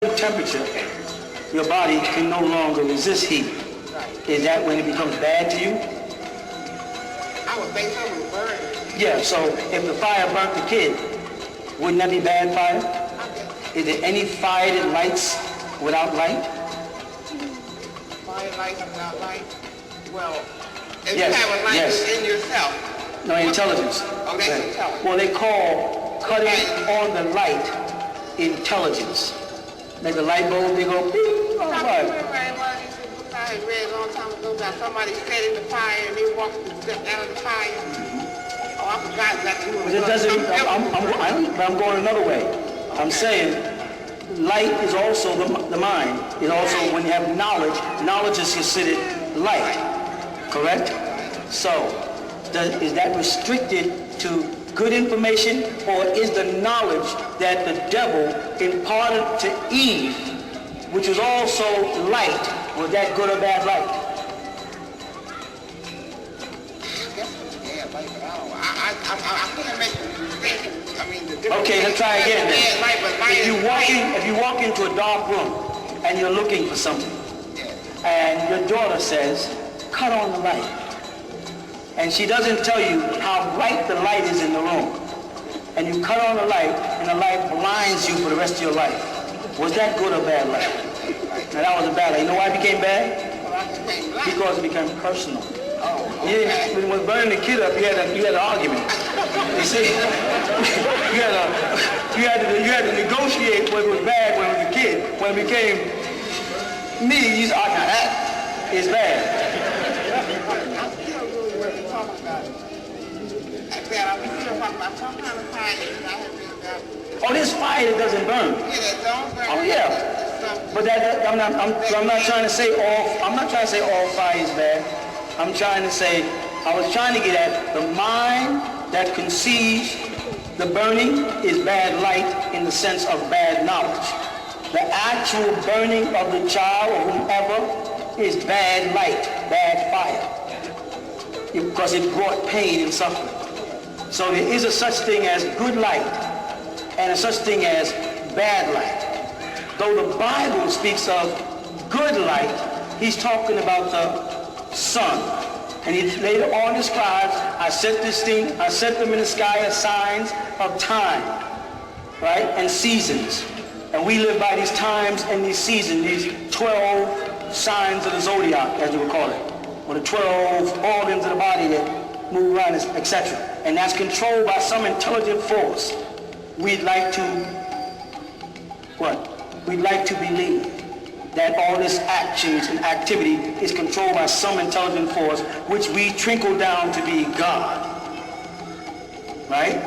temperature, your body can no longer resist heat. Is that when it becomes bad to you? I would think something would burn. Yeah, so if the fire burnt the kid, wouldn't that be bad fire? Is there any fire that lights without light? Fire lights without light? Well, if Yes, you have a light yes. in yourself. No, intelligence. Oh, that's intelligence. Well, they call cutting on the light intelligence. Like the light bulb, they go beep, on fire. I had read a long time ago about somebody set in the fire and they walked and stepped out of the fire. Oh, I forgot that. But it doesn't, I'm going another way. I'm saying light is also the mind. It's also when you have knowledge, knowledge is considered light. Correct? So, is that restricted to good information, or is the knowledge that the devil imparted to Eve, which was also light, was that good or bad light? I can't make the distinction. I mean, the difference. Okay, let's try again then. Light, If you walk into a dark room and you're looking for something, and your daughter says, cut on the light, and she doesn't tell you how bright the light is in the room, and you cut on the light, and the light blinds you for the rest of your life. Was that good or bad light? Now that was a bad light. You know why it became bad? Because it became personal. When it was burning the kid up, you had an argument. You see, you had to negotiate whether it was bad when it was a kid. When it became me, you said, oh, now that is bad. Oh, this fire that doesn't burn. Oh yeah. But I'm not trying to say all fire is bad. I'm trying to say, I was trying to get at the mind that conceives the burning is bad light in the sense of bad knowledge. The actual burning of the child or whomever is bad light, bad fire, because it brought pain and suffering. So there is a such thing as good light and a such thing as bad light. Though the Bible speaks of good light, he's talking about the sun. And he later on describes, I set them in the sky as signs of time, right, and seasons. And we live by these times and these seasons, these 12 signs of the zodiac, as you would call it, or the 12 organs of the body that move around, etc. And that's controlled by some intelligent force. We'd like to, We'd like to believe that all this actions and activity is controlled by some intelligent force, which we trickle down to be God. Right?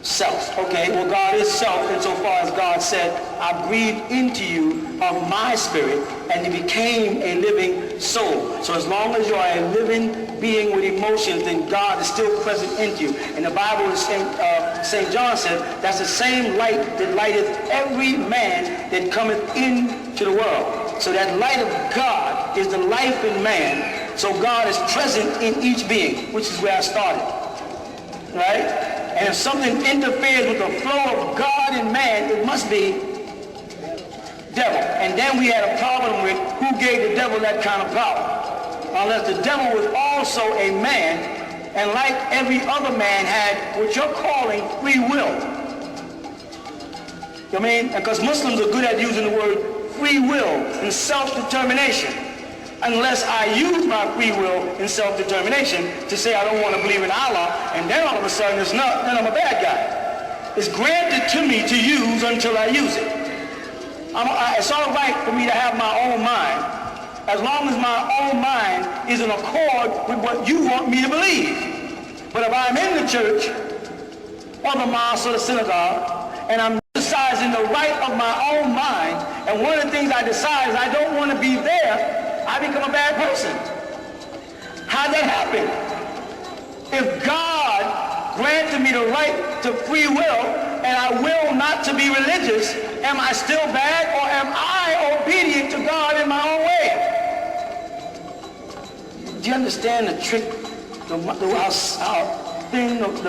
Self. Okay, well, God is self insofar as God said, I breathed into you of my spirit, and you became a living soul. So as long as you are a living being with emotions, then God is still present in you. And the Bible, St. John said, that's the same light that lighteth every man that cometh into the world. So that light of God is the life in man. So God is present in each being, which is where I started. Right? And if something interferes with the flow of God in man, it must be devil. And then we had a problem with who gave the devil that kind of power. Unless the devil was also a man, and like every other man had what you're calling free will. You know what I mean? Because Muslims are good at using the word free will and self-determination. Unless I use my free will and self-determination to say I don't want to believe in Allah, and then all of a sudden it's not, then I'm a bad guy. It's granted to me to use until I use it. It's all right for me to have my own mind, as long as my own mind is in accord with what you want me to believe. But if I'm in the church, or the mosque or the synagogue, and I'm exercising the right of my own mind, and one of the things I decide is I don't want to be there, I become a bad person. How'd that happen? If God granted me the right to free will, and I will not to be religious, am I still bad, or am I obedient to God in my own way? Do you understand the trick, the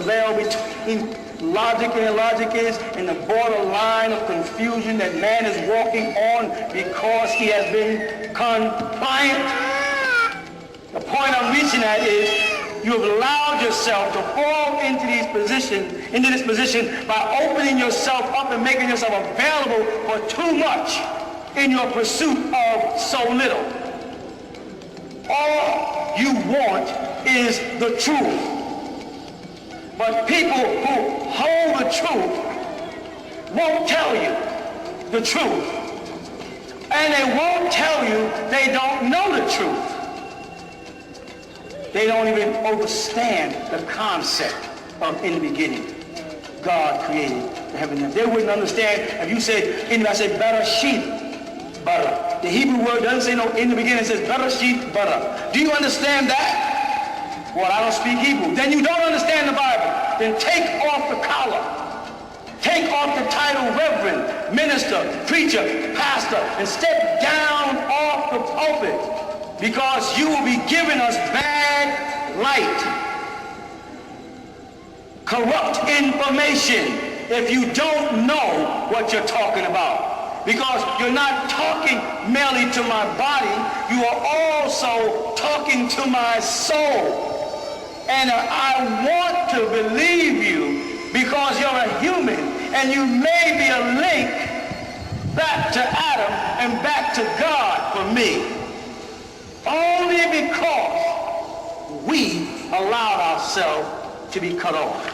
veil between logic and illogic is, and the borderline of confusion that man is walking on because he has been compliant. The point I'm reaching at is you have allowed yourself to fall into this position by opening yourself up and making yourself available for too much in your pursuit of so little. All you want is the truth. But people who hold the truth won't tell you the truth. And they won't tell you they don't know the truth. They don't even understand the concept of in the beginning, God created the heaven and earth. They wouldn't understand if you said, I say, Bereshit, bara. The Hebrew word doesn't say no, in the beginning it says, Bereshit, bara. Do you understand that? Well, I don't speak Hebrew. Then you don't understand the Bible. Then take off the collar. Take off the title reverend, minister, preacher, pastor, and step down off the pulpit. Because you will be giving us bad light, corrupt information if you don't know what you're talking about. Because you're not talking merely to my body, you are also talking to my soul. And I want to believe you because you're a human and you may be a link back to Adam and back to God for me. Only because we allowed ourselves to be cut off.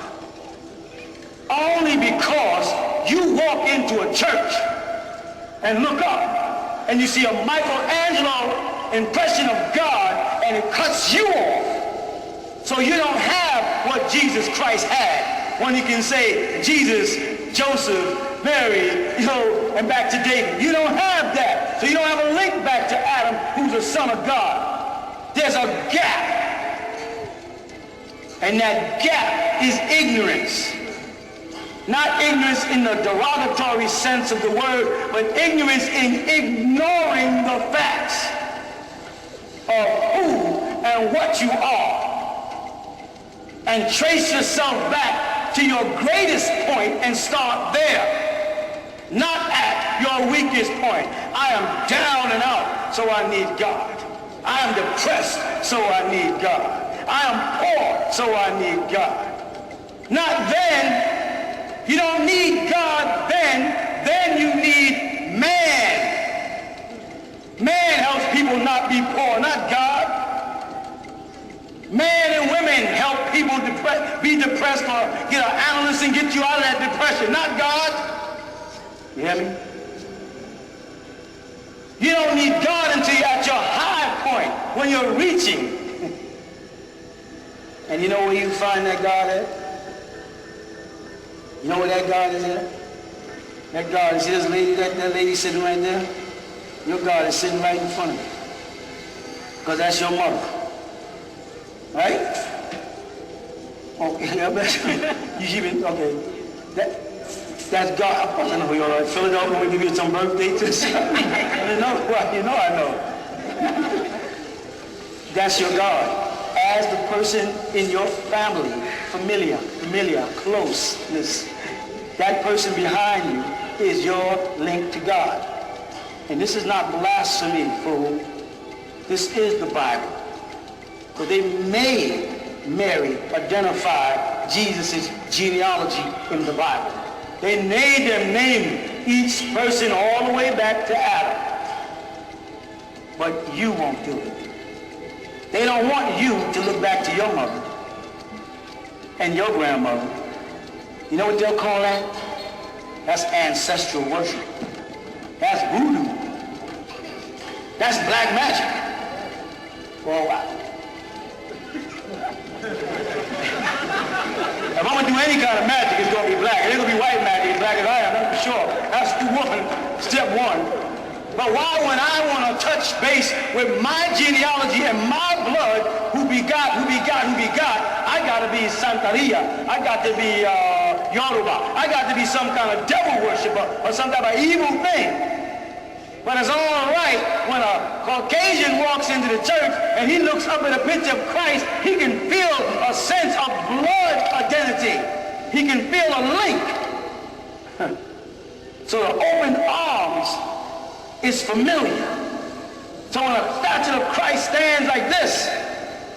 Only because you walk into a church and look up and you see a Michelangelo impression of God and it cuts you off. So you don't have what Jesus Christ had when he can say Jesus, Joseph, Mary, and back to David. You don't have that. So you don't have a link back to Adam, who's a son of God. There's a gap. And that gap is ignorance. Not ignorance in the derogatory sense of the word, but ignorance in ignoring the facts of who and what you are. And trace yourself back to your greatest point and start there. Not at your weakest point. I am down and out, so I need God. I am depressed, so I need God. I am poor, so I need God. Not then. You don't need God then. Then you need man. Man helps people not be poor, not God. Men and women help people be depressed or get an analyst and get you out of that depression, not God. You hear me? You don't need God until you're at your high point, when you're reaching. And you know where you find that God at? You know where that God is at? That God is this lady, that lady sitting right there. Your God is sitting right in front of you. Because that's your mother. Right? Okay, I bet you even, okay. That's God. I know who you are. Philadelphia, we give you some birthday to say. I know. That's your God. As the person in your family, familiar, closeness, that person behind you is your link to God. And this is not blasphemy, fool. This is the Bible. But they made Mary identify Jesus' genealogy in the Bible. They made them name each person all the way back to Adam. But you won't do it. They don't want you to look back to your mother and your grandmother. You know what they'll call that? That's ancestral worship. That's voodoo. That's black magic. For a while. If I'm going to do any kind of magic, it's going to be black. It ain't going to be white magic, as black as I am, that's for sure. That's step one. But why, when I want to touch base with my genealogy and my blood, who begot, I got to be Santeria. I got to be Yoruba. I got to be some kind of devil worshiper or some type of evil thing. But it's all right when a Caucasian walks into the church and he looks up at a picture of Christ, he can feel a sense of blood identity. He can feel a link. So the open arms is familiar. So when a statue of Christ stands like this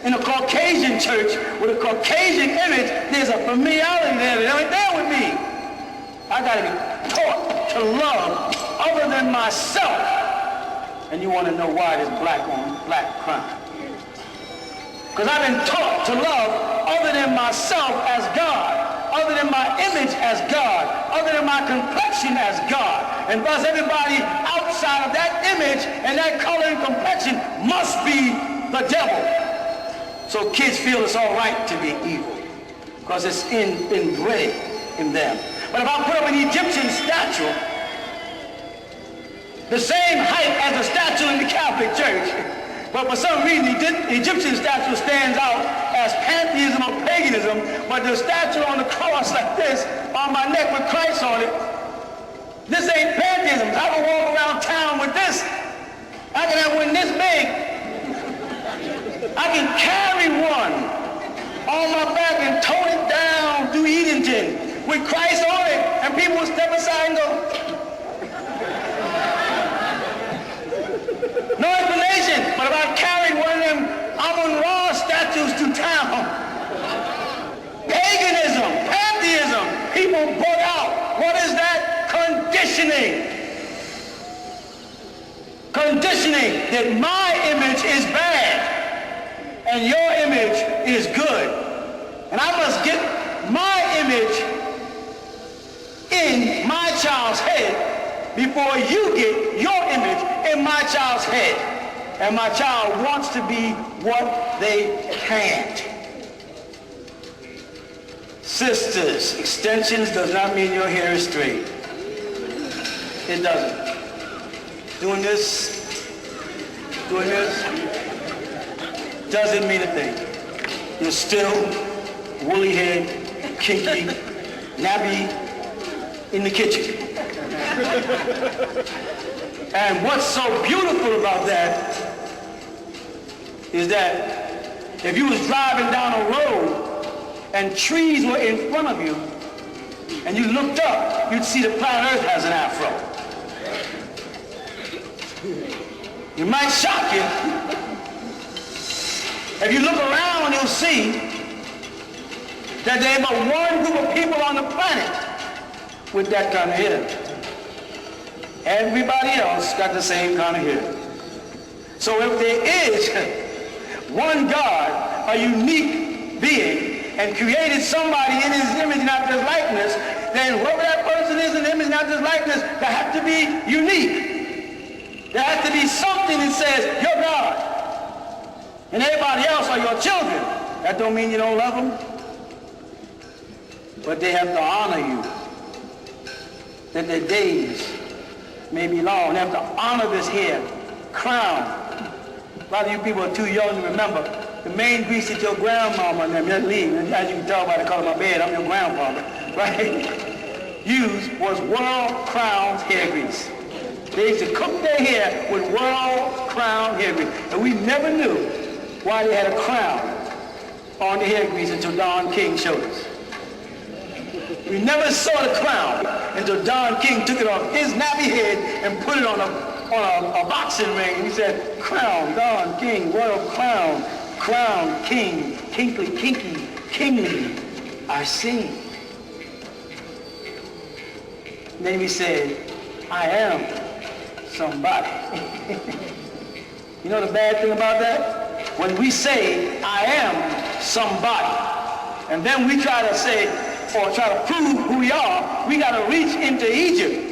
in a Caucasian church with a Caucasian image, there's a familiarity there that ain't there with me. I got to be taught to love other than myself. And you want to know why there's black on black crime. Because I've been taught to love other than myself as God, other than my image as God, other than my complexion as God. And thus everybody outside of that image and that color and complexion must be the devil. So kids feel it's all right to be evil because it's inbred in them. But if I put up an Egyptian statue, the same height as the statue in the Catholic Church, but for some reason the Egyptian statue stands out as pantheism or paganism, but the statue on the cross like this, on my neck with Christ on it, this ain't pantheism. I can walk around town with this. I can have one this big. I can carry one on my back and tote it down through Edenton with Christ on it, and people will step aside and go, no explanation. But if I carried one of them Amun-Ra statues to town, paganism, pantheism, people brought out. What is that? Conditioning. Conditioning that my image is bad and your image is good. And I must get my image in my child's head before you get your image in my child's head. And my child wants to be what they can't. Sisters, extensions does not mean your hair is straight. It doesn't. Doing this doesn't mean a thing. You're still woolly head, kinky, nappy in the kitchen. And what's so beautiful about that is that if you was driving down a road and trees were in front of you and you looked up, you'd see the planet Earth has an afro. It might shock you. If you look around, you'll see that there ain't but one group of people on the planet with that kind of hair. Everybody else got the same kind of hair. So if there is one God, a unique being, and created somebody in his image and after his likeness, then whoever that person is in image and after his likeness, they have to be unique. There has to be something that says, you're God. And everybody else are your children. That don't mean you don't love them. But they have to honor you. That their days may be long. They have to honor this hair, crown. A lot of you people are too young to remember. The main grease that your grandmama and them, as you can tell by the color of my bed, I'm your grandfather, right? Used was World Crown's hair grease. They used to cook their hair with World Crown hair grease. And we never knew why they had a crown on the hair grease until Don King showed us. We never saw the crown until Don King took it off his nappy head and put it on a boxing ring. And he said, crown, Don King, royal crown, crown, king, kinkly, kinky, kingly, I sing. Then he said, I am somebody. You know the bad thing about that? When we say, I am somebody, and then we try to say, or try to prove who we are, we got to reach into Egypt